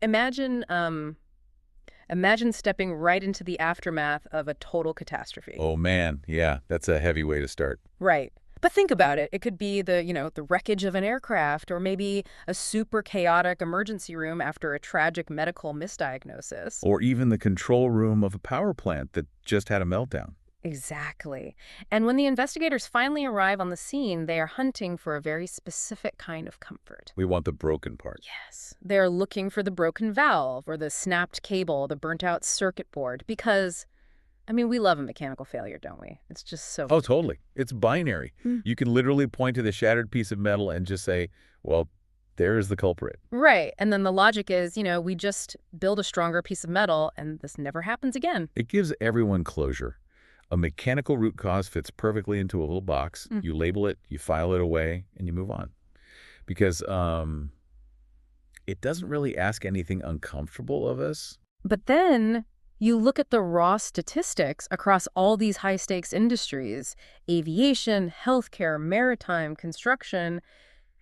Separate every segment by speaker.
Speaker 1: Imagine, imagine stepping right into the aftermath of a total catastrophe.
Speaker 2: Oh, man. Yeah, that's a heavy way to start.
Speaker 1: Right. But think about it. It could be the wreckage of an aircraft, or maybe a super chaotic emergency room after a tragic medical misdiagnosis.
Speaker 2: Or even the control room of a power plant that just had a meltdown.
Speaker 1: Exactly. And when the investigators finally arrive on the scene, they are hunting for a very specific kind of comfort.
Speaker 2: We want the broken part.
Speaker 1: Yes. They're looking for the broken valve or the snapped cable, the burnt-out circuit board, because, I mean, we love a mechanical failure, don't we? It's just so...
Speaker 2: Oh, totally. It's binary. You can literally point to the shattered piece of metal and just say, well, there's the culprit.
Speaker 1: Right. And then the logic is, we just build a stronger piece of metal and this never happens again.
Speaker 2: It gives everyone closure. A mechanical root cause fits perfectly into a little box. You label it, you file it away, and you move on. Because it doesn't really ask anything uncomfortable of us.
Speaker 1: But then you look at the raw statistics across all these high-stakes industries, aviation, healthcare, maritime, construction,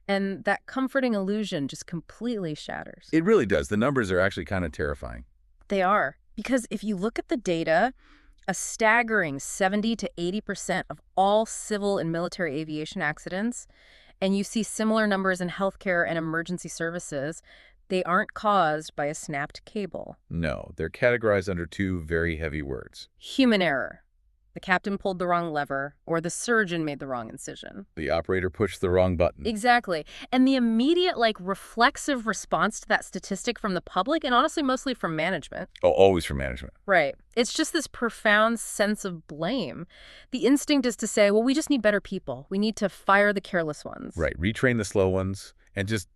Speaker 1: and that comforting illusion just completely shatters.
Speaker 2: It really does. The numbers are actually kind of terrifying.
Speaker 1: They are. Because if you look at the data, a staggering 70 to 80% of all civil and military aviation accidents, and you see similar numbers in healthcare and emergency services, they aren't caused by a snapped cable.
Speaker 2: No, they're categorized under two very heavy words.
Speaker 1: Human error. The captain pulled the wrong lever, or the surgeon made the wrong incision.
Speaker 2: The operator pushed the wrong button.
Speaker 1: Exactly. And the immediate, reflexive response to that statistic from the public, and honestly mostly from management.
Speaker 2: Oh, always from management.
Speaker 1: Right. It's just this profound sense of blame. The instinct is to say, well, we just need better people. We need to fire the careless ones.
Speaker 2: Right. Retrain the slow ones and just,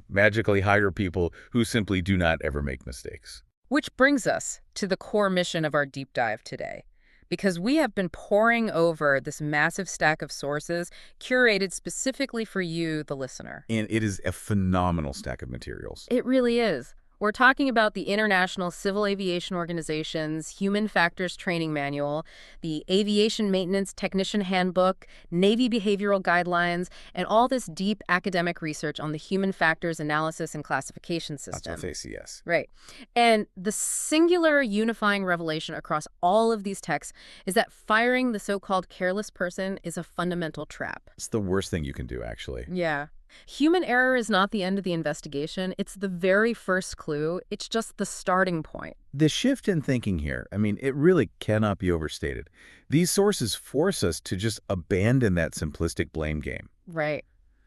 Speaker 2: magically hire people who simply do not ever make mistakes.
Speaker 1: Which brings us to the core mission of our deep dive today. Because we have been poring over this massive stack of sources curated specifically for you, the listener.
Speaker 2: And it is a phenomenal stack of materials.
Speaker 1: It really is. We're talking about the International Civil Aviation Organization's Human Factors Training Manual, the Aviation Maintenance Technician Handbook, Navy Behavioral Guidelines, and all this deep academic research on the Human Factors Analysis and Classification System.
Speaker 2: That's ACS.
Speaker 1: Right. And the singular unifying revelation across all of these texts is that firing the so-called careless person is a fundamental trap.
Speaker 2: It's the worst thing you can do, actually.
Speaker 1: Yeah. Human error is not the end of the investigation. It's the very first clue. It's just the starting point.
Speaker 2: The shift in thinking here, it really cannot be overstated. These sources force us to just abandon that simplistic blame game.
Speaker 1: Right.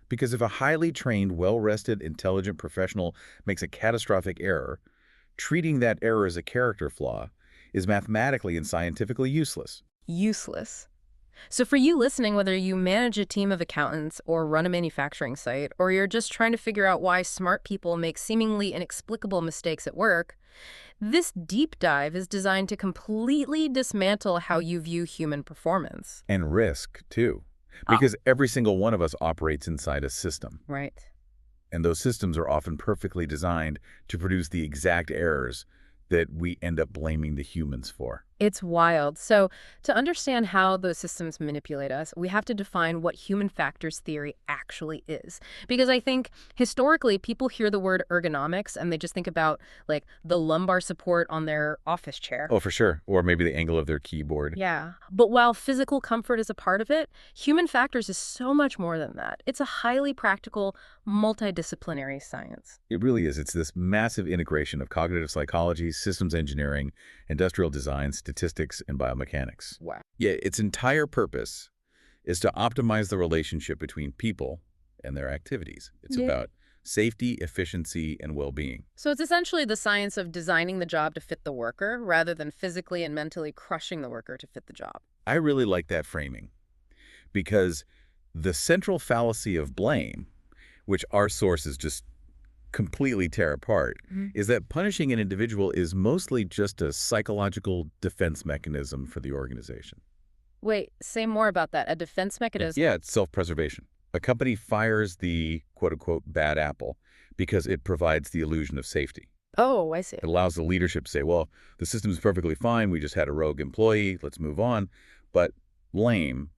Speaker 2: Because if a highly trained, well-rested, intelligent professional makes a catastrophic error, treating that error as a character flaw is mathematically and scientifically useless.
Speaker 1: Useless. So for you listening, whether you manage a team of accountants or run a manufacturing site, or you're just trying to figure out why smart people make seemingly inexplicable mistakes at work, this deep dive is designed to completely dismantle how you view human performance.
Speaker 2: And risk, too. Because every single one of us operates inside a system.
Speaker 1: Right.
Speaker 2: And those systems are often perfectly designed to produce the exact errors that we end up blaming the humans for.
Speaker 1: It's wild. So to understand how those systems manipulate us, we have to define what human factors theory actually is. Because I think historically people hear the word ergonomics and they just think about the lumbar support on their office chair.
Speaker 2: Oh, for sure. Or maybe the angle of their keyboard.
Speaker 1: Yeah. But while physical comfort is a part of it, human factors is so much more than that. It's a highly practical, multidisciplinary science.
Speaker 2: It really is. It's this massive integration of cognitive psychology, systems engineering, industrial design, statistics, and biomechanics.
Speaker 1: Wow.
Speaker 2: Yeah, its entire purpose is to optimize the relationship between people and their activities. It's about safety, efficiency, and well-being.
Speaker 1: So it's essentially the science of designing the job to fit the worker rather than physically and mentally crushing the worker to fit the job.
Speaker 2: I really like that framing because the central fallacy of blame, which our sources just completely tear apart, is that punishing an individual is mostly just a psychological defense mechanism for the organization.
Speaker 1: Wait, say more about that. A defense mechanism?
Speaker 2: Yeah, it's self-preservation. A company fires the quote-unquote bad apple because it provides the illusion of safety.
Speaker 1: Oh, I see.
Speaker 2: It allows the leadership to say, well, the system's perfectly fine. We just had a rogue employee. Let's move on. But blame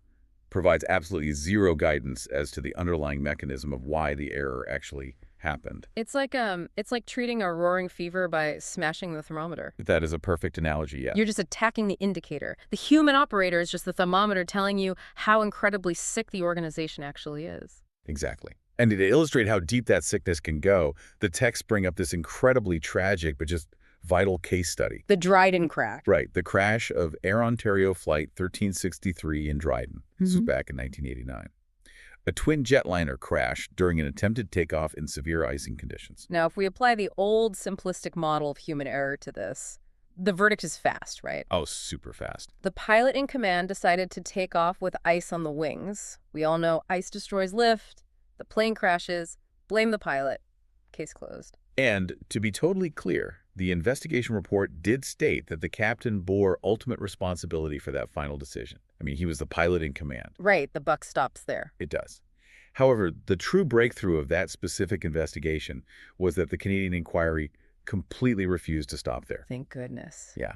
Speaker 2: provides absolutely zero guidance as to the underlying mechanism of why the error actually happened.
Speaker 1: It's like treating a roaring fever by smashing the thermometer.
Speaker 2: That is a perfect analogy, yeah.
Speaker 1: You're just attacking the indicator. The human operator is just the thermometer telling you how incredibly sick the organization actually is.
Speaker 2: Exactly. And to illustrate how deep that sickness can go, the texts bring up this incredibly tragic but just vital case study.
Speaker 1: The Dryden crash.
Speaker 2: Right, the crash of Air Ontario Flight 1363 in Dryden. This was back in 1989. A twin jetliner crashed during an attempted takeoff in severe icing conditions.
Speaker 1: Now, if we apply the old simplistic model of human error to this, the verdict is fast, right?
Speaker 2: Oh, super fast.
Speaker 1: The pilot in command decided to take off with ice on the wings. We all know ice destroys lift. The plane crashes. Blame the pilot. Case closed.
Speaker 2: And to be totally clear, the investigation report did state that the captain bore ultimate responsibility for that final decision. I mean, he was the pilot in command.
Speaker 1: Right, the buck stops there.
Speaker 2: It does. However, the true breakthrough of that specific investigation was that the Canadian inquiry completely refused to stop there.
Speaker 1: Thank goodness.
Speaker 2: Yeah.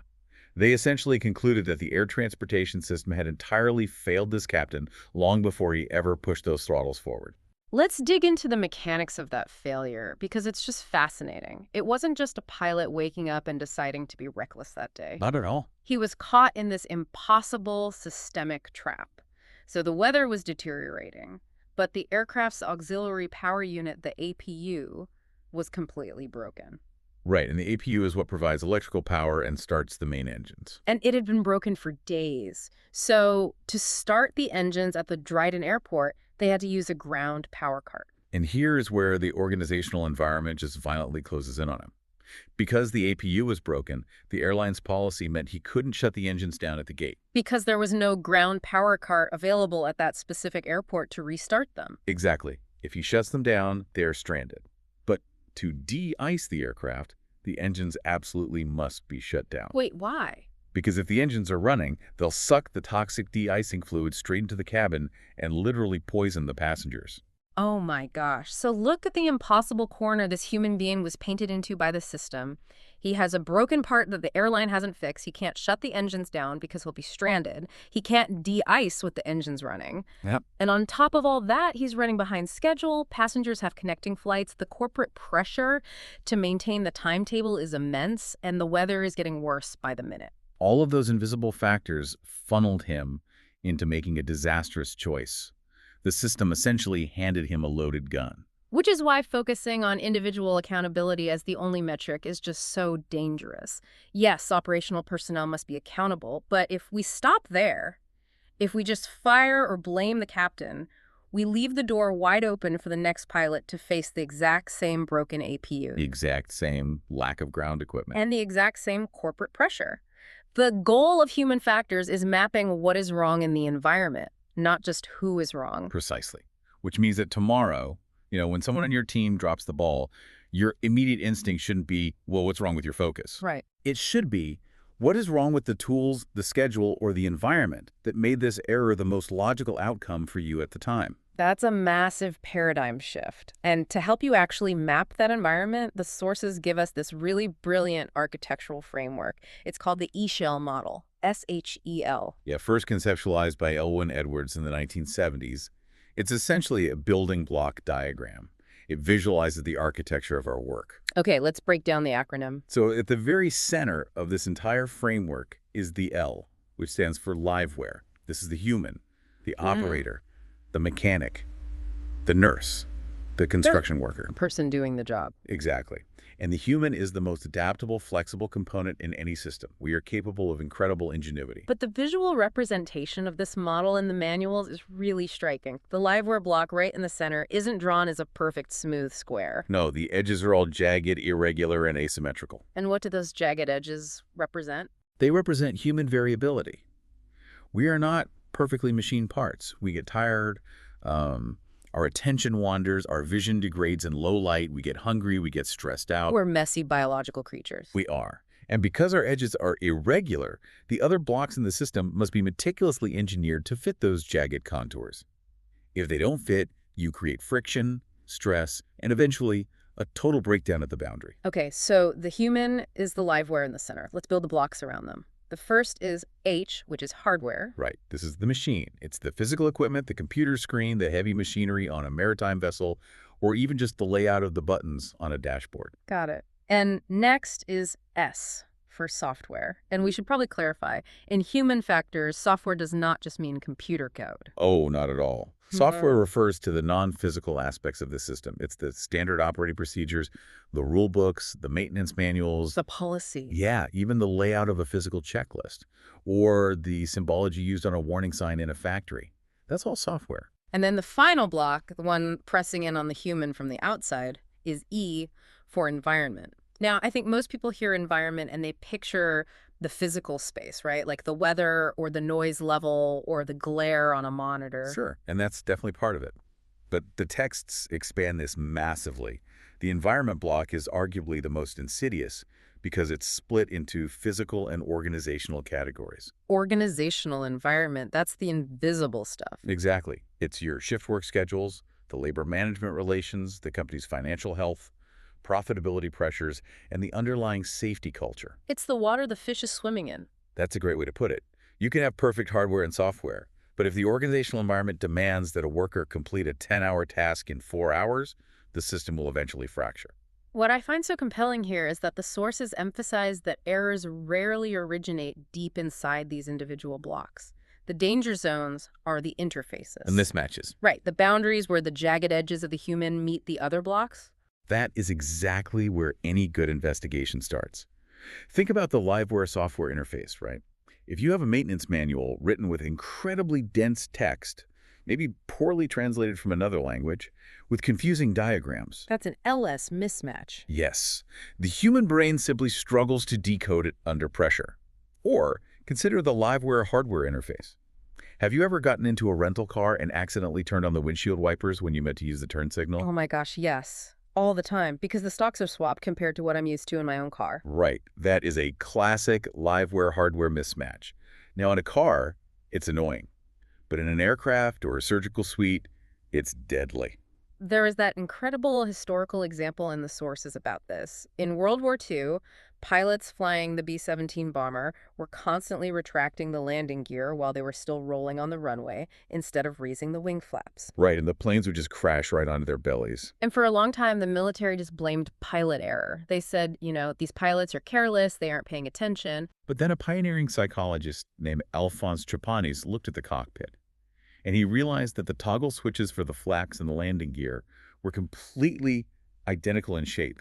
Speaker 2: They essentially concluded that the air transportation system had entirely failed this captain long before he ever pushed those throttles forward.
Speaker 1: Let's dig into the mechanics of that failure, because it's just fascinating. It wasn't just a pilot waking up and deciding to be reckless that day.
Speaker 2: Not at all.
Speaker 1: He was caught in this impossible systemic trap. So the weather was deteriorating, but the aircraft's auxiliary power unit, the APU, was completely broken.
Speaker 2: Right, and the APU is what provides electrical power and starts the main engines.
Speaker 1: And it had been broken for days. So to start the engines at the Dryden airport, they had to use a ground power cart.
Speaker 2: And here's where the organizational environment just violently closes in on him. Because the APU was broken, the airline's policy meant he couldn't shut the engines down at the gate.
Speaker 1: Because there was no ground power cart available at that specific airport to restart them.
Speaker 2: Exactly. If he shuts them down, they're stranded. But to de-ice the aircraft, the engines absolutely must be shut down.
Speaker 1: Wait, why?
Speaker 2: Because if the engines are running, they'll suck the toxic de-icing fluid straight into the cabin and literally poison the passengers.
Speaker 1: Oh my gosh. So look at the impossible corner this human being was painted into by the system. He has a broken part that the airline hasn't fixed. He can't shut the engines down because he'll be stranded. He can't de-ice with the engines running.
Speaker 2: Yep.
Speaker 1: And on top of all that, he's running behind schedule. Passengers have connecting flights. The corporate pressure to maintain the timetable is immense, and the weather is getting worse by the minute.
Speaker 2: All of those invisible factors funneled him into making a disastrous choice. The system essentially handed him a loaded gun.
Speaker 1: Which is why focusing on individual accountability as the only metric is just so dangerous. Yes, operational personnel must be accountable, but if we stop there, if we just fire or blame the captain, we leave the door wide open for the next pilot to face the exact same broken APU.
Speaker 2: The exact same lack of ground equipment.
Speaker 1: And the exact same corporate pressure. The goal of human factors is mapping what is wrong in the environment, not just who is wrong.
Speaker 2: Precisely. Which means that tomorrow, when someone on your team drops the ball, your immediate instinct shouldn't be, well, what's wrong with your focus?
Speaker 1: Right.
Speaker 2: It should be, what is wrong with the tools, the schedule, or the environment that made this error the most logical outcome for you at the time?
Speaker 1: That's a massive paradigm shift. And to help you actually map that environment, the sources give us this really brilliant architectural framework. It's called the E-shell model, S-H-E-L.
Speaker 2: Yeah, first conceptualized by Elwyn Edwards in the 1970s. It's essentially a building block diagram. It visualizes the architecture of our work.
Speaker 1: Okay, let's break down the acronym.
Speaker 2: So at the very center of this entire framework is the L, which stands for liveware. This is the human, the operator, the mechanic, the nurse, the construction worker.
Speaker 1: The person doing the job.
Speaker 2: Exactly. And the human is the most adaptable, flexible component in any system. We are capable of incredible ingenuity.
Speaker 1: But the visual representation of this model in the manuals is really striking. The liveware block right in the center isn't drawn as a perfect, smooth square.
Speaker 2: No, the edges are all jagged, irregular, and asymmetrical.
Speaker 1: And what do those jagged edges represent?
Speaker 2: They represent human variability. We are not perfectly machined parts. We get tired, our attention wanders, our vision degrades in low light, we get hungry, we get stressed out.
Speaker 1: We're messy biological creatures.
Speaker 2: We are. And because our edges are irregular, the other blocks in the system must be meticulously engineered to fit those jagged contours. If they don't fit, you create friction, stress, and eventually a total breakdown at the boundary.
Speaker 1: Okay, so the human is the liveware in the center. Let's build the blocks around them. The first is H, which is hardware.
Speaker 2: Right. This is the machine. It's the physical equipment, the computer screen, the heavy machinery on a maritime vessel, or even just the layout of the buttons on a dashboard.
Speaker 1: Got it. And next is S for software. And we should probably clarify, in human factors, software does not just mean computer code.
Speaker 2: Oh, not at all. Software refers to the non-physical aspects of the system. It's the standard operating procedures, the rule books, the maintenance manuals.
Speaker 1: The policy.
Speaker 2: Yeah, even the layout of a physical checklist or the symbology used on a warning sign in a factory. That's all software.
Speaker 1: And then the final block, the one pressing in on the human from the outside, is E for environment. Now, I think most people hear environment and they picture the physical space, right? Like the weather or the noise level or the glare on a monitor.
Speaker 2: Sure, and that's definitely part of it. But the texts expand this massively. The environment block is arguably the most insidious because it's split into physical and organizational categories.
Speaker 1: Organizational environment, that's the invisible stuff.
Speaker 2: Exactly. It's your shift work schedules, the labor management relations, the company's financial health, profitability pressures, and the underlying safety culture.
Speaker 1: It's the water the fish is swimming in.
Speaker 2: That's a great way to put it. You can have perfect hardware and software, but if the organizational environment demands that a worker complete a 10-hour task in 4 hours, the system will eventually fracture.
Speaker 1: What I find so compelling here is that the sources emphasize that errors rarely originate deep inside these individual blocks. The danger zones are the interfaces.
Speaker 2: And mismatches.
Speaker 1: Right, the boundaries where the jagged edges of the human meet the other blocks.
Speaker 2: That is exactly where any good investigation starts. Think about the Liveware software interface, right? If you have a maintenance manual written with incredibly dense text, maybe poorly translated from another language, with confusing diagrams.
Speaker 1: That's an LS mismatch.
Speaker 2: Yes, the human brain simply struggles to decode it under pressure. Or consider the Liveware hardware interface. Have you ever gotten into a rental car and accidentally turned on the windshield wipers when you meant to use the turn signal?
Speaker 1: Oh my gosh, yes. All the time, because the stocks are swapped compared to what I'm used to in my own car.
Speaker 2: Right. That is a classic Liveware hardware mismatch. Now, in a car, it's annoying. But in an aircraft or a surgical suite, it's deadly.
Speaker 1: There is that incredible historical example in the sources about this. In World War II, pilots flying the B-17 bomber were constantly retracting the landing gear while they were still rolling on the runway instead of raising the wing flaps.
Speaker 2: Right, and the planes would just crash right onto their bellies.
Speaker 1: And for a long time, the military just blamed pilot error. They said, these pilots are careless, they aren't paying attention.
Speaker 2: But then a pioneering psychologist named Alphonse Trapanis looked at the cockpit, and he realized that the toggle switches for the flaps and the landing gear were completely identical in shape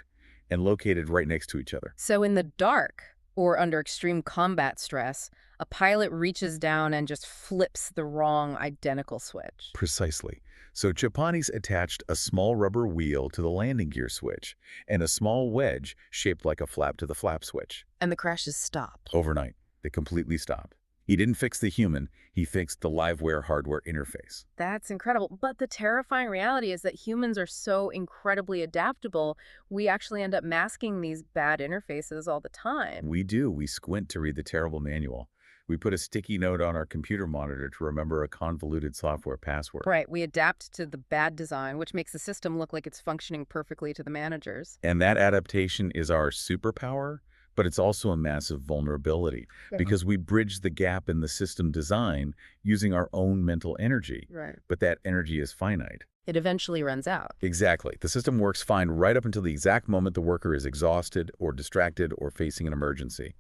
Speaker 2: and located right next to each other.
Speaker 1: So in the dark, or under extreme combat stress, a pilot reaches down and just flips the wrong identical switch.
Speaker 2: Precisely. So Trapanis attached a small rubber wheel to the landing gear switch and a small wedge shaped like a flap to the flap switch.
Speaker 1: And the crashes stopped.
Speaker 2: Overnight, they completely stopped. He didn't fix the human, he fixed the Liveware hardware interface.
Speaker 1: That's incredible. But the terrifying reality is that humans are so incredibly adaptable, we actually end up masking these bad interfaces all the time.
Speaker 2: We do. We squint to read the terrible manual. We put a sticky note on our computer monitor to remember a convoluted software password.
Speaker 1: Right. We adapt to the bad design, which makes the system look like it's functioning perfectly to the managers.
Speaker 2: And that adaptation is our superpower, but it's also a massive vulnerability because we bridge the gap in the system design using our own mental energy.
Speaker 1: Right.
Speaker 2: But that energy is finite.
Speaker 1: It eventually runs out.
Speaker 2: Exactly. The system works fine right up until the exact moment the worker is exhausted or distracted or facing an emergency.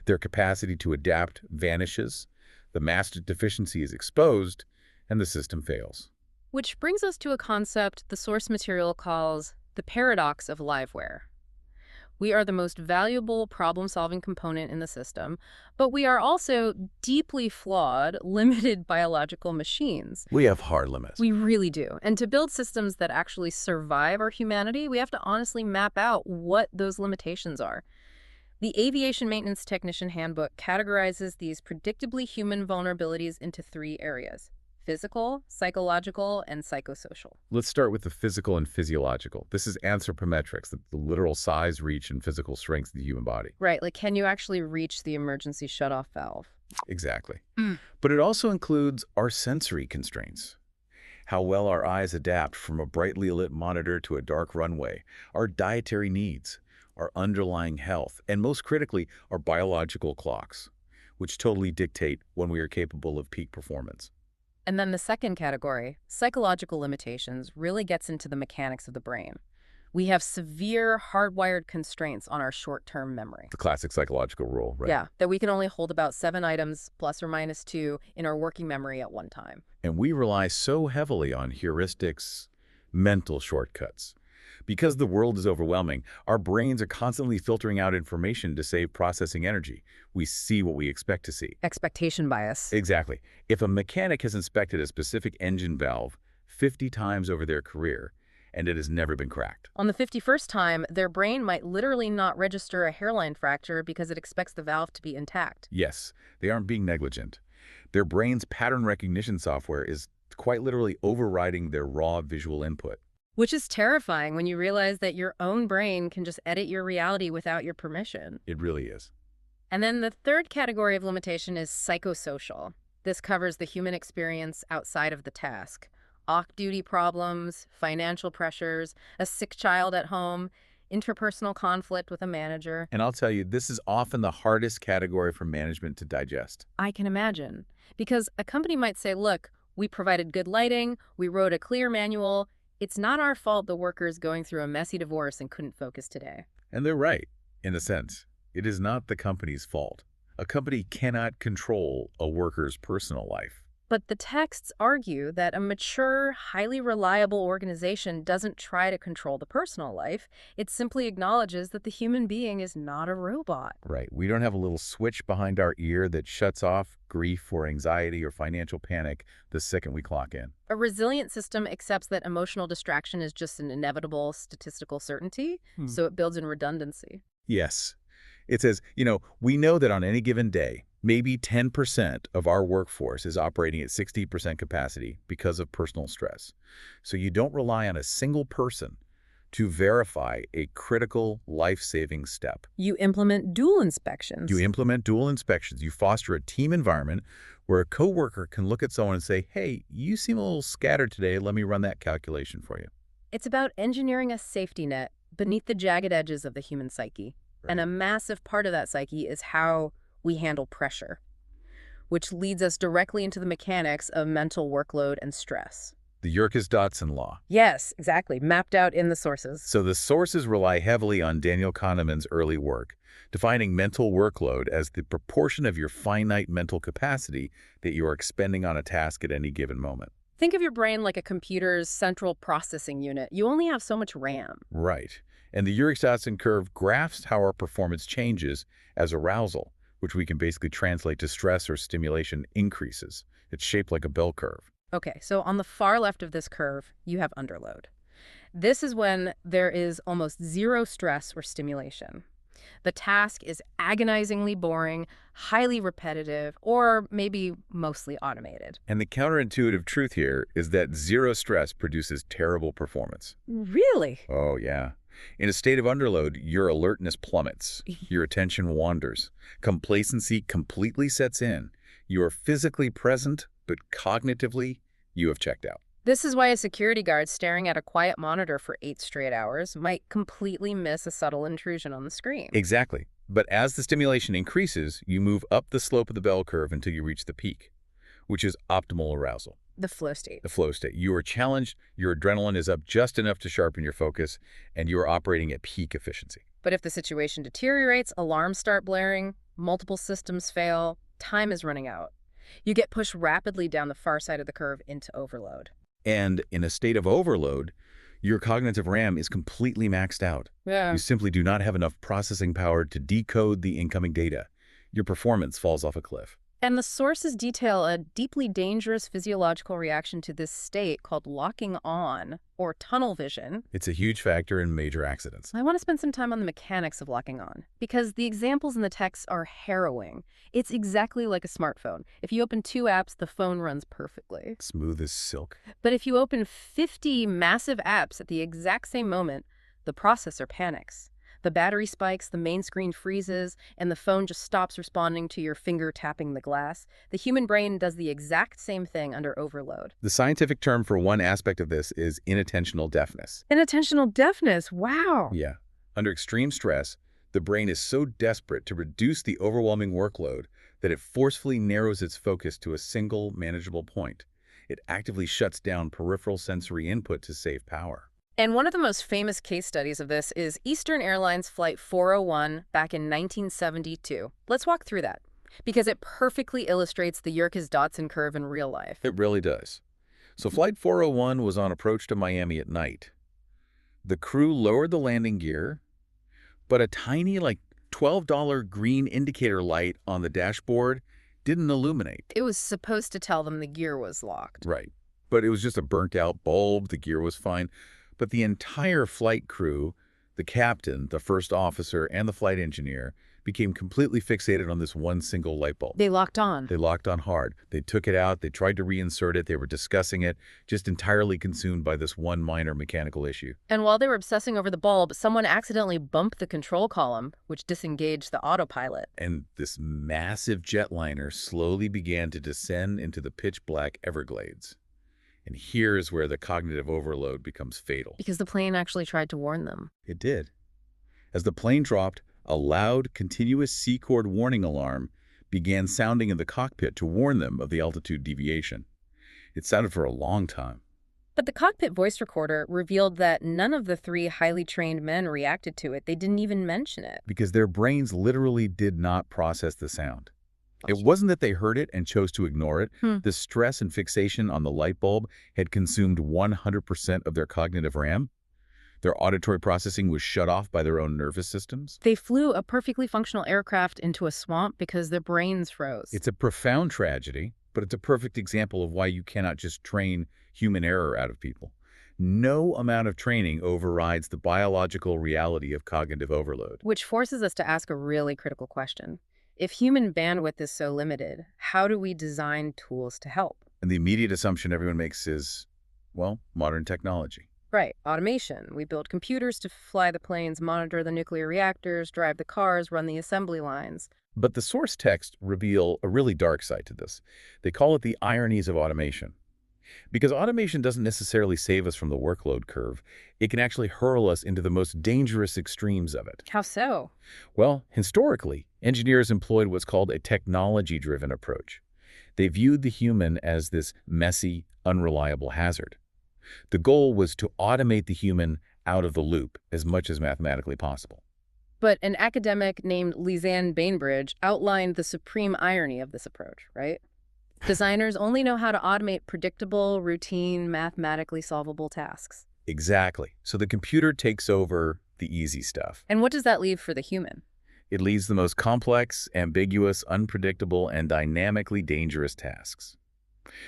Speaker 2: Their capacity to adapt vanishes, the master deficiency is exposed, and the system fails.
Speaker 1: Which brings us to a concept the source material calls the paradox of Liveware. We are the most valuable problem-solving component in the system, but we are also deeply flawed, limited biological machines.
Speaker 2: We have hard limits.
Speaker 1: We really do. And to build systems that actually survive our humanity, we have to honestly map out what those limitations are. The Aviation Maintenance Technician Handbook categorizes these predictably human vulnerabilities into 3 areas: physical, psychological, and psychosocial.
Speaker 2: Let's start with the physical and physiological. This is anthropometrics, the literal size, reach, and physical strength of the human body.
Speaker 1: Right, like can you actually reach the emergency shutoff valve?
Speaker 2: Exactly. But it also includes our sensory constraints. How well our eyes adapt from a brightly lit monitor to a dark runway, our dietary needs, our underlying health, and most critically, our biological clocks, which totally dictate when we are capable of peak performance.
Speaker 1: And then the second category, psychological limitations, really gets into the mechanics of the brain. We have severe hardwired constraints on our short-term memory.
Speaker 2: The classic psychological rule, right?
Speaker 1: Yeah, that we can only hold about 7 items plus or minus 2 in our working memory at one time.
Speaker 2: And we rely so heavily on heuristics, mental shortcuts. Because the world is overwhelming, our brains are constantly filtering out information to save processing energy. We see what we expect to see.
Speaker 1: Expectation bias.
Speaker 2: Exactly. If a mechanic has inspected a specific engine valve 50 times over their career, and it has never been cracked.
Speaker 1: On the 51st time, their brain might literally not register a hairline fracture because it expects the valve to be intact.
Speaker 2: Yes, they aren't being negligent. Their brain's pattern recognition software is quite literally overriding their raw visual input.
Speaker 1: Which is terrifying when you realize that your own brain can just edit your reality without your permission.
Speaker 2: It really is.
Speaker 1: And then the third category of limitation is psychosocial. This covers the human experience outside of the task. Off-duty problems, financial pressures, a sick child at home, interpersonal conflict with a manager.
Speaker 2: And I'll tell you, this is often the hardest category for management to digest.
Speaker 1: I can imagine. Because a company might say, look, we provided good lighting, we wrote a clear manual. It's not our fault the worker is going through a messy divorce and couldn't focus today.
Speaker 2: And they're right, in a sense. It is not the company's fault. A company cannot control a worker's personal life.
Speaker 1: But the texts argue that a mature, highly reliable organization doesn't try to control the personal life. It simply acknowledges that the human being is not a robot.
Speaker 2: Right. We don't have a little switch behind our ear that shuts off grief or anxiety or financial panic the second we clock in.
Speaker 1: A resilient system accepts that emotional distraction is just an inevitable statistical certainty, so it builds in redundancy.
Speaker 2: Yes. It says, we know that on any given day, maybe 10% of our workforce is operating at 60% capacity because of personal stress. So you don't rely on a single person to verify a critical life-saving step.
Speaker 1: You implement dual inspections.
Speaker 2: You foster a team environment where a coworker can look at someone and say, hey, you seem a little scattered today. Let me run that calculation for you.
Speaker 1: It's about engineering a safety net beneath the jagged edges of the human psyche.
Speaker 2: Right.
Speaker 1: And a massive part of that psyche is how we handle pressure, which leads us directly into the mechanics of mental workload and stress.
Speaker 2: The Yerkes-Dodson law.
Speaker 1: Yes, exactly, mapped out in the sources.
Speaker 2: So the sources rely heavily on Daniel Kahneman's early work, defining mental workload as the proportion of your finite mental capacity that you are expending on a task at any given moment.
Speaker 1: Think of your brain like a computer's central processing unit. You only have so much RAM.
Speaker 2: Right. And the Yerkes-Dodson curve graphs how our performance changes as arousal, which we can basically translate to stress or stimulation increases. It's shaped like a bell curve.
Speaker 1: Okay, so on the far left of this curve, you have underload. This is when there is almost zero stress or stimulation. The task is agonizingly boring, highly repetitive, or maybe mostly automated.
Speaker 2: And the counterintuitive truth here is that zero stress produces terrible performance.
Speaker 1: Really?
Speaker 2: Oh, yeah. In a state of underload, your alertness plummets. Your attention wanders. Complacency completely sets in. You are physically present, but cognitively, you have checked out.
Speaker 1: This is why a security guard staring at a quiet monitor for 8 straight hours might completely miss a subtle intrusion on the screen.
Speaker 2: Exactly. But as the stimulation increases, you move up the slope of the bell curve until you reach the peak, which is optimal arousal.
Speaker 1: The flow state.
Speaker 2: The flow state. You are challenged, your adrenaline is up just enough to sharpen your focus, and you are operating at peak efficiency.
Speaker 1: But if the situation deteriorates, alarms start blaring, multiple systems fail, time is running out. You get pushed rapidly down the far side of the curve into overload.
Speaker 2: And in a state of overload, your cognitive RAM is completely maxed out.
Speaker 1: Yeah.
Speaker 2: You simply do not have enough processing power to decode the incoming data. Your performance falls off a cliff.
Speaker 1: And the sources detail a deeply dangerous physiological reaction to this state called locking on, or tunnel vision.
Speaker 2: It's a huge factor in major accidents.
Speaker 1: I want to spend some time on the mechanics of locking on, because the examples in the text are harrowing. It's exactly like a smartphone. If you open 2 apps, the phone runs perfectly.
Speaker 2: Smooth as silk.
Speaker 1: But if you open 50 massive apps at the exact same moment, the processor panics. The battery spikes, the main screen freezes, and the phone just stops responding to your finger tapping the glass. The human brain does the exact same thing under overload.
Speaker 2: The scientific term for one aspect of this is inattentional deafness.
Speaker 1: Inattentional deafness, wow.
Speaker 2: Yeah. Under extreme stress, the brain is so desperate to reduce the overwhelming workload that it forcefully narrows its focus to a single manageable point. It actively shuts down peripheral sensory input to save power.
Speaker 1: And one of the most famous case studies of this is Eastern Airlines Flight 401 back in 1972. Let's walk through that, because it perfectly illustrates the Yerkes-Dodson curve in real life.
Speaker 2: It really does. So Flight 401 was on approach to Miami at night. The crew lowered the landing gear, but a tiny, like $12 green indicator light on the dashboard didn't illuminate.
Speaker 1: It was supposed to tell them the gear was locked.
Speaker 2: Right. But it was just a burnt-out bulb. The gear was fine. But the entire flight crew, the captain, the first officer, and the flight engineer became completely fixated on this one single light bulb.
Speaker 1: They locked on.
Speaker 2: They locked on hard. They took it out. They tried to reinsert it. They were discussing it, just entirely consumed by this one minor mechanical issue.
Speaker 1: And while they were obsessing over the bulb, someone accidentally bumped the control column, which disengaged the autopilot.
Speaker 2: And this massive jetliner slowly began to descend into the pitch-black Everglades. And here's where the cognitive overload becomes fatal.
Speaker 1: Because the plane actually tried to warn them.
Speaker 2: It did. As the plane dropped, a loud, continuous C-chord warning alarm began sounding in the cockpit to warn them of the altitude deviation. It sounded for a long time.
Speaker 1: But the cockpit voice recorder revealed that none of the three highly trained men reacted to it. They didn't even mention it.
Speaker 2: Because their brains literally did not process the sound. It wasn't that they heard it and chose to ignore it. The stress and fixation on the light bulb had consumed 100% of their cognitive RAM. Their auditory processing was shut off by their own nervous systems.
Speaker 1: They flew a perfectly functional aircraft into a swamp because their brains froze.
Speaker 2: It's a profound tragedy, but it's a perfect example of why you cannot just train human error out of people. No amount of training overrides the biological reality of cognitive overload.
Speaker 1: Which forces us to ask a really critical question. If human bandwidth is so limited, how do we design tools to help?
Speaker 2: And the immediate assumption everyone makes is, well, modern technology.
Speaker 1: Right, automation. We build computers to fly the planes, monitor the nuclear reactors, drive the cars, run the assembly lines.
Speaker 2: But the source texts reveal a really dark side to this. They call it the ironies of automation. Because automation doesn't necessarily save us from the workload curve, it can actually hurl us into the most dangerous extremes of it.
Speaker 1: How so?
Speaker 2: Well, historically, engineers employed what's called a technology-driven approach. They viewed the human as this messy, unreliable hazard. The goal was to automate the human out of the loop as much as mathematically possible.
Speaker 1: But an academic named Lisanne Bainbridge outlined the supreme irony of this approach, right? Designers only know how to automate predictable, routine, mathematically solvable tasks.
Speaker 2: Exactly. So the computer takes over the easy stuff.
Speaker 1: And what does that leave for the human?
Speaker 2: It leaves the most complex, ambiguous, unpredictable, and dynamically dangerous tasks.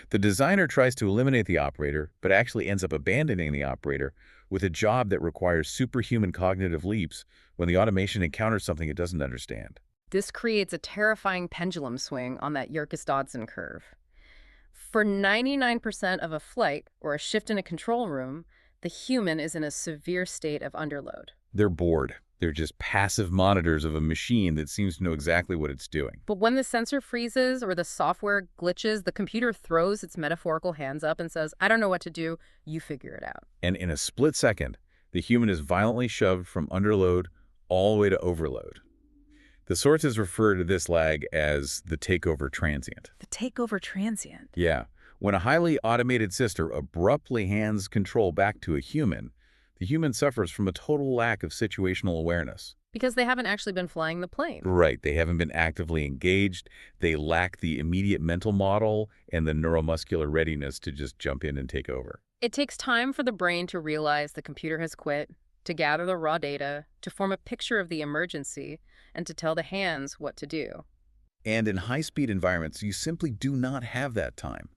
Speaker 2: The designer tries to eliminate the operator, but actually ends up abandoning the operator with a job that requires superhuman cognitive leaps when the automation encounters something it doesn't understand.
Speaker 1: This creates a terrifying pendulum swing on that Yerkes-Dodson curve. For 99% of a flight or a shift in a control room, the human is in a severe state of underload.
Speaker 2: They're bored. They're just passive monitors of a machine that seems to know exactly what it's doing.
Speaker 1: But when the sensor freezes or the software glitches, the computer throws its metaphorical hands up and says, I don't know what to do, you figure it out.
Speaker 2: And in a split second, the human is violently shoved from underload all the way to overload. The sources refer to this lag as the takeover transient.
Speaker 1: The takeover transient?
Speaker 2: Yeah. When a highly automated system abruptly hands control back to a human, the human suffers from a total lack of situational awareness.
Speaker 1: Because they haven't actually been flying the plane.
Speaker 2: Right. They haven't been actively engaged. They lack the immediate mental model and the neuromuscular readiness to just jump in and take over.
Speaker 1: It takes time for the brain to realize the computer has quit, to gather the raw data, to form a picture of the emergency, and to tell the hands what to do.
Speaker 2: And in high-speed environments, you simply do not have that time.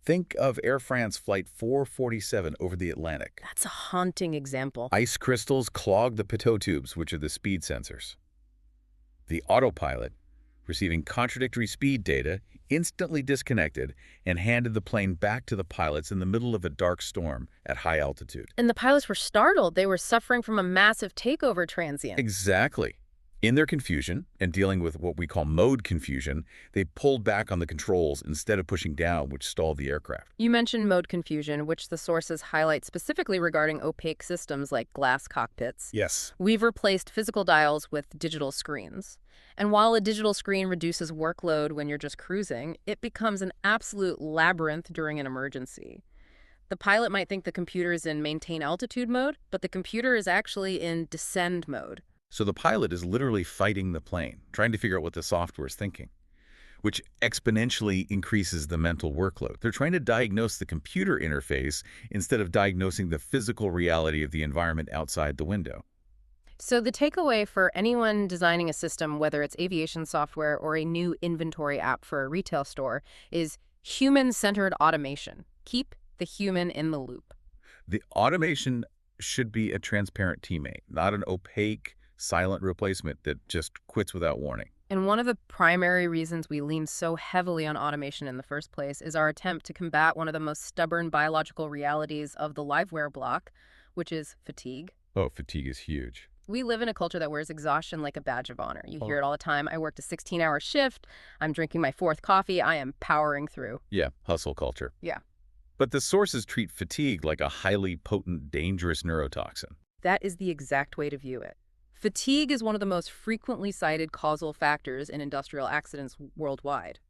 Speaker 2: Think of Air France Flight 447 over the Atlantic.
Speaker 1: That's a haunting example.
Speaker 2: Ice crystals clog the pitot tubes, which are the speed sensors. The autopilot, receiving contradictory speed data, instantly disconnected and handed the plane back to the pilots in the middle of a dark storm at high altitude.
Speaker 1: And the pilots were startled. They were suffering from a massive takeover transient.
Speaker 2: Exactly. In their confusion and dealing with what we call mode confusion, they pulled back on the controls instead of pushing down, which stalled the aircraft.
Speaker 1: You mentioned mode confusion, which the sources highlight specifically regarding opaque systems like glass cockpits.
Speaker 2: Yes.
Speaker 1: We've replaced physical dials with digital screens. And while a digital screen reduces workload when you're just cruising, it becomes an absolute labyrinth during an emergency. The pilot might think the computer is in maintain altitude mode, but the computer is actually in descend mode.
Speaker 2: So the pilot is literally fighting the plane, trying to figure out what the software is thinking, which exponentially increases the mental workload. They're trying to diagnose the computer interface instead of diagnosing the physical reality of the environment outside the window.
Speaker 1: So the takeaway for anyone designing a system, whether it's aviation software or a new inventory app for a retail store, is human-centered automation. Keep the human in the loop.
Speaker 2: The automation should be a transparent teammate, not an opaque, silent replacement that just quits without warning.
Speaker 1: And one of the primary reasons we lean so heavily on automation in the first place is our attempt to combat one of the most stubborn biological realities of the liveware block, which is fatigue.
Speaker 2: Oh, fatigue is huge.
Speaker 1: We live in a culture that wears exhaustion like a badge of honor. You hear it all the time. I worked a 16-hour shift. I'm drinking my fourth coffee. I am powering through.
Speaker 2: Yeah, hustle culture.
Speaker 1: Yeah.
Speaker 2: But the sources treat fatigue like a highly potent, dangerous neurotoxin.
Speaker 1: That is the exact way to view it. Fatigue is one of the most frequently cited causal factors in industrial accidents worldwide.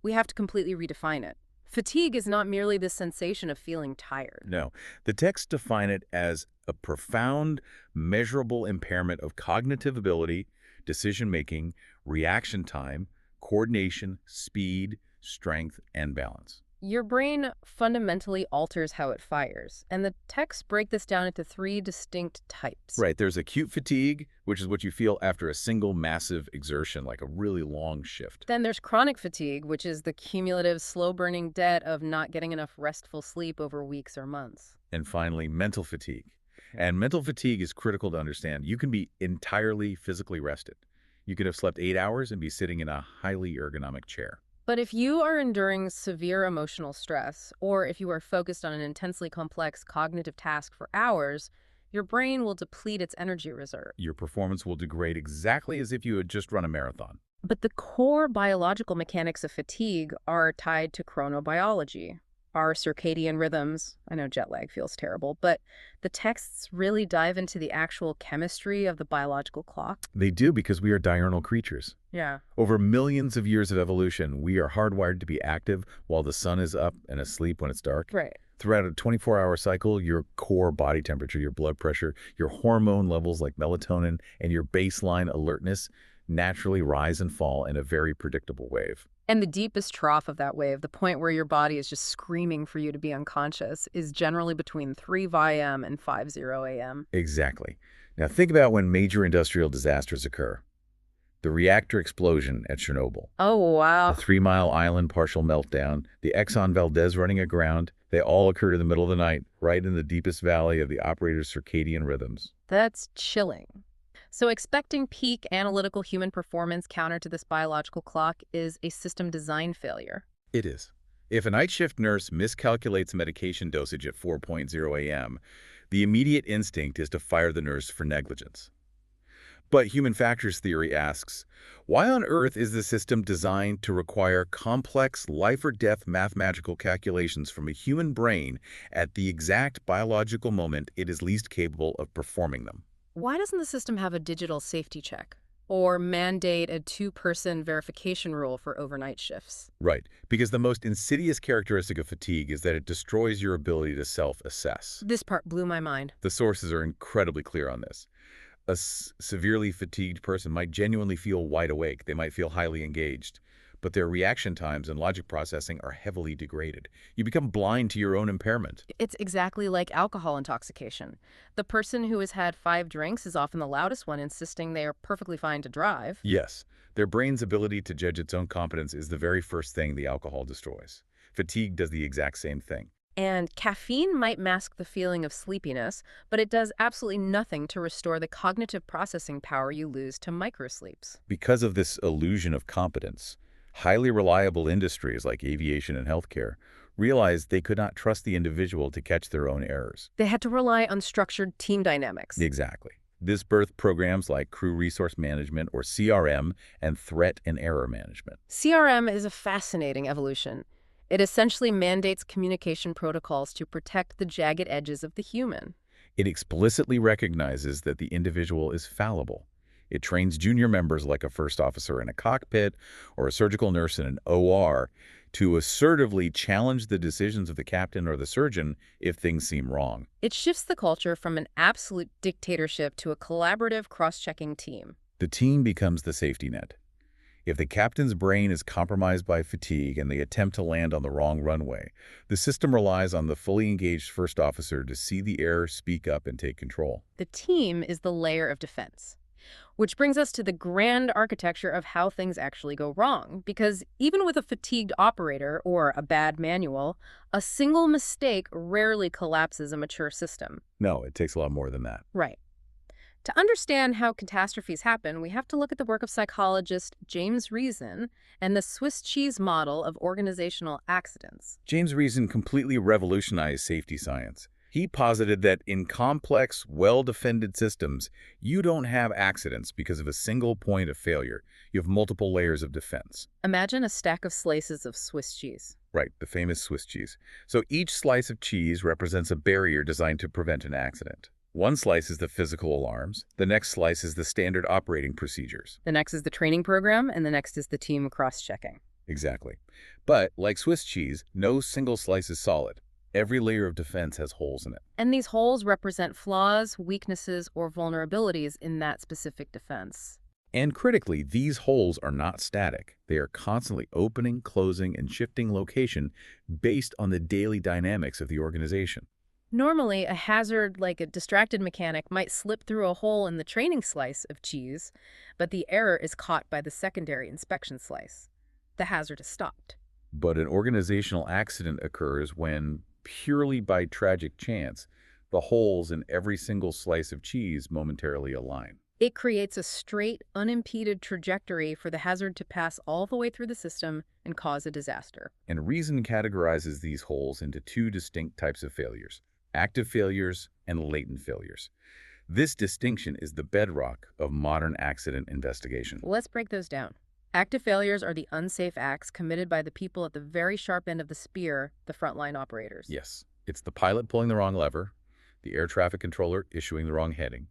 Speaker 1: We have to completely redefine it. Fatigue is not merely the sensation of feeling tired.
Speaker 2: No, the texts define it as a profound, measurable impairment of cognitive ability, decision-making, reaction time, coordination, speed, strength, and balance.
Speaker 1: Your brain fundamentally alters how it fires, and the texts break this down into 3 distinct types.
Speaker 2: Right, there's acute fatigue, which is what you feel after a single massive exertion, like a really long shift.
Speaker 1: Then there's chronic fatigue, which is the cumulative, slow-burning debt of not getting enough restful sleep over weeks or months.
Speaker 2: And finally, mental fatigue. And mental fatigue is critical to understand. You can be entirely physically rested. You can have slept 8 hours and be sitting in a highly ergonomic chair.
Speaker 1: But if you are enduring severe emotional stress, or if you are focused on an intensely complex cognitive task for hours, your brain will deplete its energy reserve.
Speaker 2: Your performance will degrade exactly as if you had just run a marathon.
Speaker 1: But the core biological mechanics of fatigue are tied to chronobiology, our circadian rhythms. I know jet lag feels terrible, but the texts really dive into the actual chemistry of the biological clock.
Speaker 2: They do, because we are diurnal creatures.
Speaker 1: Yeah.
Speaker 2: Over millions of years of evolution, we are hardwired to be active while the sun is up and asleep when it's dark.
Speaker 1: Right.
Speaker 2: Throughout a 24-hour cycle, your core body temperature, your blood pressure, your hormone levels like melatonin, and your baseline alertness naturally rise and fall in a very predictable wave.
Speaker 1: And the deepest trough of that wave, the point where your body is just screaming for you to be unconscious, is generally between 3 a.m. and 5:00 a.m.
Speaker 2: Exactly. Now think about when major industrial disasters occur. The reactor explosion at Chernobyl.
Speaker 1: Oh, wow.
Speaker 2: The 3 Mile Island partial meltdown, the Exxon Valdez running aground, they all occurred in the middle of the night, right in the deepest valley of the operator's circadian rhythms.
Speaker 1: That's chilling. So expecting peak analytical human performance counter to this biological clock is a system design failure.
Speaker 2: It is. If a night shift nurse miscalculates medication dosage at 4:00 a.m., the immediate instinct is to fire the nurse for negligence. But human factors theory asks, why on earth is the system designed to require complex life-or-death mathematical calculations from a human brain at the exact biological moment it is least capable of performing them?
Speaker 1: Why doesn't the system have a digital safety check or mandate a 2-person verification rule for overnight shifts?
Speaker 2: Right, because the most insidious characteristic of fatigue is that it destroys your ability to self-assess.
Speaker 1: This part blew my mind.
Speaker 2: The sources are incredibly clear on this. A severely fatigued person might genuinely feel wide awake. They might feel highly engaged, but their reaction times and logic processing are heavily degraded. You become blind to your own impairment.
Speaker 1: It's exactly like alcohol intoxication. The person who has had 5 drinks is often the loudest one, insisting they are perfectly fine to drive.
Speaker 2: Yes, their brain's ability to judge its own competence is the very first thing the alcohol destroys. Fatigue does the exact same thing.
Speaker 1: And caffeine might mask the feeling of sleepiness, but it does absolutely nothing to restore the cognitive processing power you lose to microsleeps.
Speaker 2: Because of this illusion of competence, highly reliable industries like aviation and healthcare realized they could not trust the individual to catch their own errors.
Speaker 1: They had to rely on structured team dynamics.
Speaker 2: Exactly. This birthed programs like Crew Resource Management, or CRM, and Threat and Error Management.
Speaker 1: CRM is a fascinating evolution. It essentially mandates communication protocols to protect the jagged edges of the human.
Speaker 2: It explicitly recognizes that the individual is fallible. It trains junior members like a first officer in a cockpit or a surgical nurse in an OR to assertively challenge the decisions of the captain or the surgeon if things seem wrong.
Speaker 1: It shifts the culture from an absolute dictatorship to a collaborative, cross-checking team.
Speaker 2: The team becomes the safety net. If the captain's brain is compromised by fatigue and they attempt to land on the wrong runway, the system relies on the fully engaged first officer to see the error, speak up, and take control.
Speaker 1: The team is the layer of defense. Which brings us to the grand architecture of how things actually go wrong. Because even with a fatigued operator or a bad manual, a single mistake rarely collapses a mature system.
Speaker 2: No, it takes a lot more than that.
Speaker 1: Right. To understand how catastrophes happen, we have to look at the work of psychologist James Reason and the Swiss cheese model of organizational accidents.
Speaker 2: James Reason completely revolutionized safety science. He posited that in complex, well-defended systems, you don't have accidents because of a single point of failure. You have multiple layers of defense.
Speaker 1: Imagine a stack of slices of Swiss cheese.
Speaker 2: Right, the famous Swiss cheese. So each slice of cheese represents a barrier designed to prevent an accident. One slice is the physical alarms. The next slice is the standard operating procedures.
Speaker 1: The next is the training program, and the next is the team cross-checking.
Speaker 2: Exactly. But, like Swiss cheese, no single slice is solid. Every layer of defense has holes in it.
Speaker 1: And these holes represent flaws, weaknesses, or vulnerabilities in that specific defense.
Speaker 2: And critically, these holes are not static. They are constantly opening, closing, and shifting location based on the daily dynamics of the organization.
Speaker 1: Normally, a hazard like a distracted mechanic might slip through a hole in the training slice of cheese, but the error is caught by the secondary inspection slice. The hazard is stopped.
Speaker 2: But an organizational accident occurs when, purely by tragic chance, the holes in every single slice of cheese momentarily align.
Speaker 1: It creates a straight, unimpeded trajectory for the hazard to pass all the way through the system and cause a disaster.
Speaker 2: And Reason categorizes these holes into two distinct types of failures: active failures and latent failures. This distinction is the bedrock of modern accident investigation.
Speaker 1: Let's break those down. Active failures are the unsafe acts committed by the people at the very sharp end of the spear, the frontline operators.
Speaker 2: Yes, it's the pilot pulling the wrong lever, the air traffic controller issuing the wrong heading,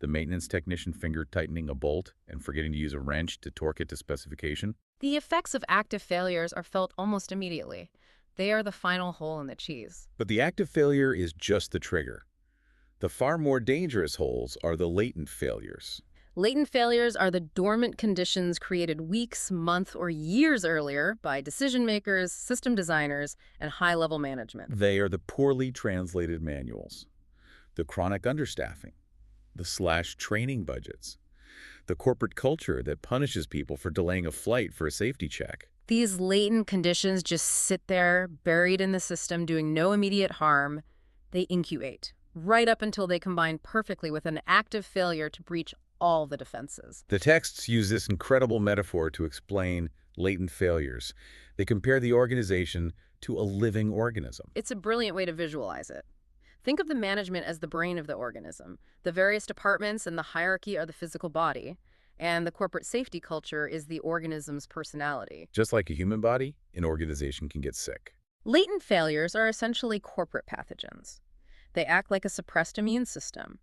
Speaker 2: the maintenance technician finger tightening a bolt and forgetting to use a wrench to torque it to specification.
Speaker 1: The effects of active failures are felt almost immediately. They are the final hole in the cheese.
Speaker 2: But the active failure is just the trigger. The far more dangerous holes are the latent failures.
Speaker 1: Latent failures are the dormant conditions created weeks, months, or years earlier by decision makers, system designers, and high-level management.
Speaker 2: They are the poorly translated manuals, the chronic understaffing, the slashed training budgets, the corporate culture that punishes people for delaying a flight for a safety check.
Speaker 1: These latent conditions just sit there, buried in the system, doing no immediate harm. They incubate, right up until they combine perfectly with an active failure to breach all the defenses.
Speaker 2: The texts use this incredible metaphor to explain latent failures. They compare the organization to a living organism.
Speaker 1: It's a brilliant way to visualize it. Think of the management as the brain of the organism. The various departments and the hierarchy are the physical body, and the corporate safety culture is the organism's personality.
Speaker 2: Just like a human body, an organization can get sick.
Speaker 1: Latent failures are essentially corporate pathogens. They act like a suppressed immune system.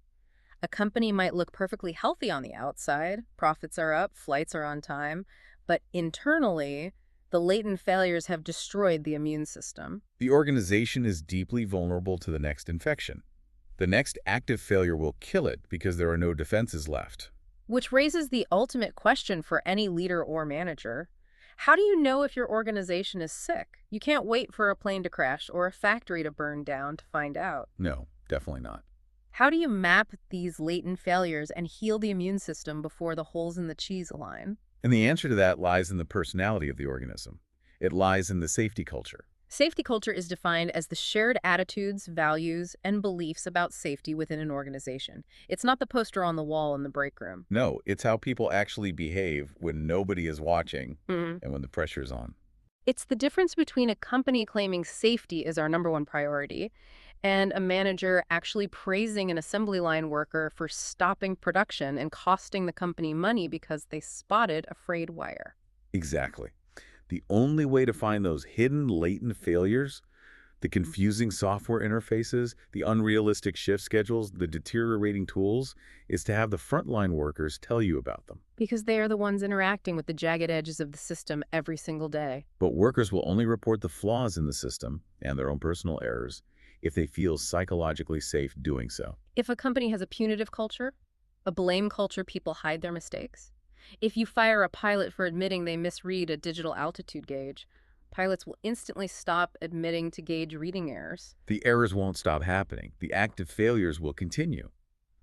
Speaker 1: A company might look perfectly healthy on the outside, profits are up, flights are on time, but internally, the latent failures have destroyed the immune system.
Speaker 2: The organization is deeply vulnerable to the next infection. The next active failure will kill it because there are no defenses left.
Speaker 1: Which raises the ultimate question for any leader or manager. How do you know if your organization is sick? You can't wait for a plane to crash or a factory to burn down to find out.
Speaker 2: No, definitely not.
Speaker 1: How do you map these latent failures and heal the immune system before the holes in the cheese align?
Speaker 2: And the answer to that lies in the personality of the organism. It lies in the safety culture.
Speaker 1: Safety culture is defined as the shared attitudes, values, and beliefs about safety within an organization. It's not the poster on the wall in the break room.
Speaker 2: No, it's how people actually behave when nobody is watching and when the pressure's on.
Speaker 1: It's the difference between a company claiming safety is our #1 priority and a manager actually praising an assembly line worker for stopping production and costing the company money because they spotted a frayed wire.
Speaker 2: Exactly. The only way to find those hidden latent failures, the confusing software interfaces, the unrealistic shift schedules, the deteriorating tools, is to have the frontline workers tell you about them.
Speaker 1: Because they are the ones interacting with the jagged edges of the system every single day.
Speaker 2: But workers will only report the flaws in the system and their own personal errors if they feel psychologically safe doing so.
Speaker 1: If a company has a punitive culture, a blame culture, people hide their mistakes. If you fire a pilot for admitting they misread a digital altitude gauge, pilots will instantly stop admitting to gauge reading errors.
Speaker 2: The errors won't stop happening. The active failures will continue.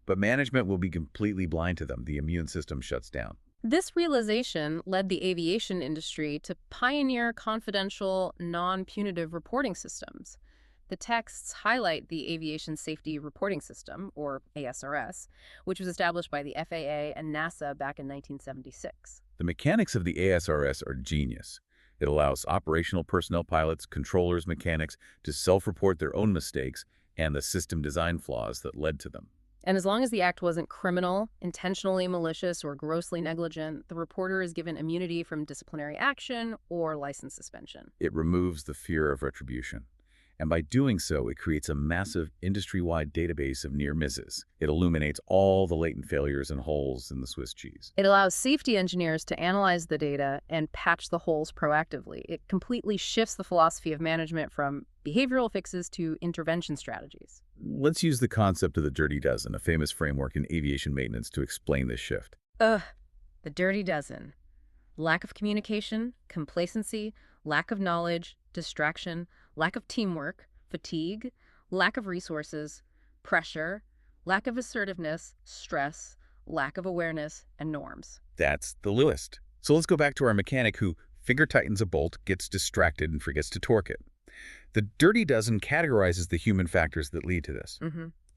Speaker 2: But management will be completely blind to them. The immune system shuts down.
Speaker 1: This realization led the aviation industry to pioneer confidential, non-punitive reporting systems. The texts highlight the Aviation Safety Reporting System, or ASRS, which was established by the FAA and NASA back in 1976.
Speaker 2: The mechanics of the ASRS are genius. It allows operational personnel, pilots, controllers, mechanics to self-report their own mistakes and the system design flaws that led to them.
Speaker 1: And as long as the act wasn't criminal, intentionally malicious, or grossly negligent, the reporter is given immunity from disciplinary action or license suspension.
Speaker 2: It removes the fear of retribution. And by doing so, it creates a massive industry-wide database of near misses. It illuminates all the latent failures and holes in the Swiss cheese.
Speaker 1: It allows safety engineers to analyze the data and patch the holes proactively. It completely shifts the philosophy of management from behavioral fixes to intervention strategies.
Speaker 2: Let's use the concept of the Dirty Dozen, a famous framework in aviation maintenance, to explain this shift.
Speaker 1: The Dirty Dozen. Lack of communication, complacency, lack of knowledge, distraction, lack of teamwork, fatigue, lack of resources, pressure, lack of assertiveness, stress, lack of awareness, and norms.
Speaker 2: That's the list. So let's go back to our mechanic who finger tightens a bolt, gets distracted, and forgets to torque it. The Dirty Dozen categorizes the human factors that lead to this.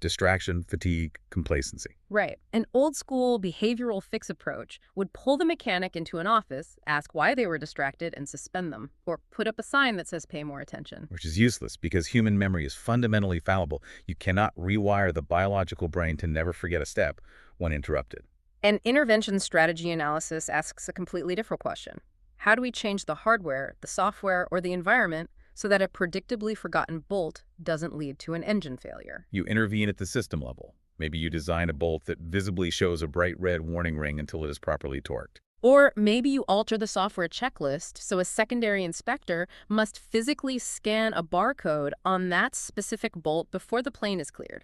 Speaker 2: Distraction, fatigue, complacency.
Speaker 1: Right. An old-school behavioral fix approach would pull the mechanic into an office, ask why they were distracted, and suspend them, or put up a sign that says pay more attention.
Speaker 2: Which is useless because human memory is fundamentally fallible. You cannot rewire the biological brain to never forget a step when interrupted.
Speaker 1: An intervention strategy analysis asks a completely different question. How do we change the hardware, the software, or the environment so that a predictably forgotten bolt doesn't lead to an engine failure?
Speaker 2: You intervene at the system level. Maybe you design a bolt that visibly shows a bright red warning ring until it is properly torqued.
Speaker 1: Or maybe you alter the software checklist so a secondary inspector must physically scan a barcode on that specific bolt before the plane is cleared.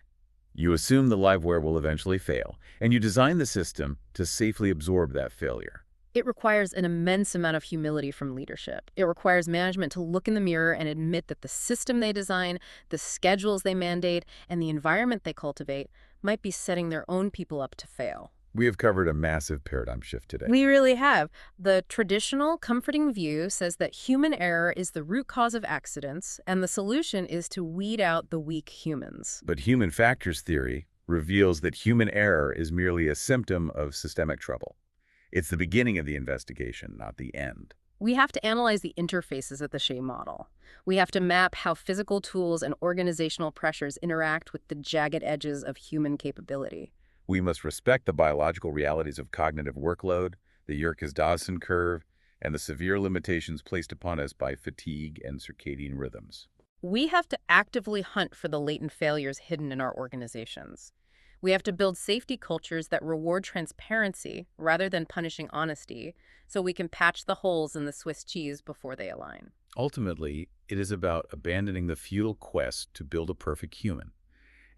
Speaker 2: You assume the liveware will eventually fail, and you design the system to safely absorb that failure.
Speaker 1: It requires an immense amount of humility from leadership. It requires management to look in the mirror and admit that the system they design, the schedules they mandate, and the environment they cultivate might be setting their own people up to fail.
Speaker 2: We have covered a massive paradigm shift today.
Speaker 1: We really have. The traditional, comforting view says that human error is the root cause of accidents, and the solution is to weed out the weak humans.
Speaker 2: But human factors theory reveals that human error is merely a symptom of systemic trouble. It's the beginning of the investigation, not the end.
Speaker 1: We have to analyze the interfaces of the Shea model. We have to map how physical tools and organizational pressures interact with the jagged edges of human capability.
Speaker 2: We must respect the biological realities of cognitive workload, the Yerkes-Dodson curve, and the severe limitations placed upon us by fatigue and circadian rhythms.
Speaker 1: We have to actively hunt for the latent failures hidden in our organizations. We have to build safety cultures that reward transparency rather than punishing honesty, so we can patch the holes in the Swiss cheese before they align.
Speaker 2: Ultimately, it is about abandoning the futile quest to build a perfect human,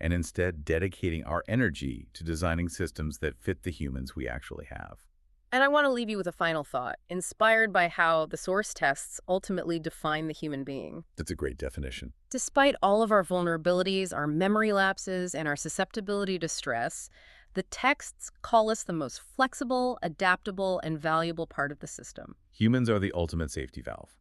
Speaker 2: and instead dedicating our energy to designing systems that fit the humans we actually have.
Speaker 1: And I want to leave you with a final thought, inspired by how the source tests ultimately define the human being.
Speaker 2: That's a great definition.
Speaker 1: Despite all of our vulnerabilities, our memory lapses, and our susceptibility to stress, the texts call us the most flexible, adaptable, and valuable part of the system.
Speaker 2: Humans are the ultimate safety valve.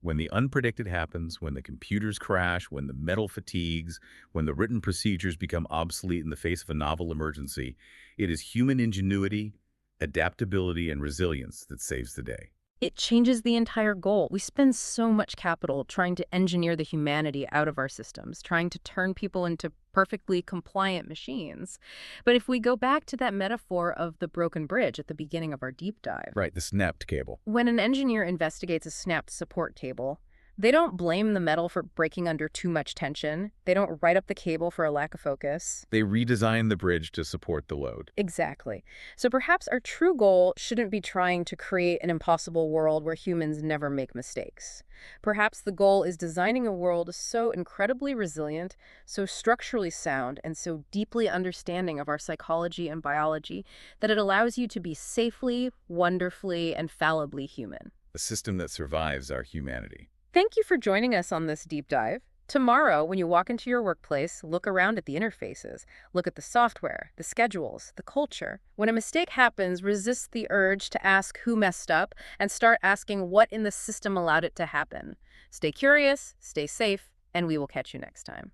Speaker 2: When the unpredicted happens, when the computers crash, when the metal fatigues, when the written procedures become obsolete in the face of a novel emergency, it is human ingenuity, adaptability, and resilience that saves the day.
Speaker 1: It changes the entire goal. We spend so much capital trying to engineer the humanity out of our systems, trying to turn people into perfectly compliant machines. But if we go back to that metaphor of the broken bridge at the beginning of our deep dive,
Speaker 2: Right, the snapped cable.
Speaker 1: when an engineer investigates a snapped support cable, they don't blame the metal for breaking under too much tension. They don't write up the cable for a lack of focus.
Speaker 2: They redesign the bridge to support the load.
Speaker 1: Exactly. So perhaps our true goal shouldn't be trying to create an impossible world where humans never make mistakes. Perhaps the goal is designing a world so incredibly resilient, so structurally sound, and so deeply understanding of our psychology and biology that it allows you to be safely, wonderfully, and fallibly human.
Speaker 2: A system that survives our humanity.
Speaker 1: Thank you for joining us on this deep dive. Tomorrow, when you walk into your workplace, look around at the interfaces. Look at the software, the schedules, the culture. When a mistake happens, resist the urge to ask who messed up and start asking what in the system allowed it to happen. Stay curious, stay safe, and we will catch you next time.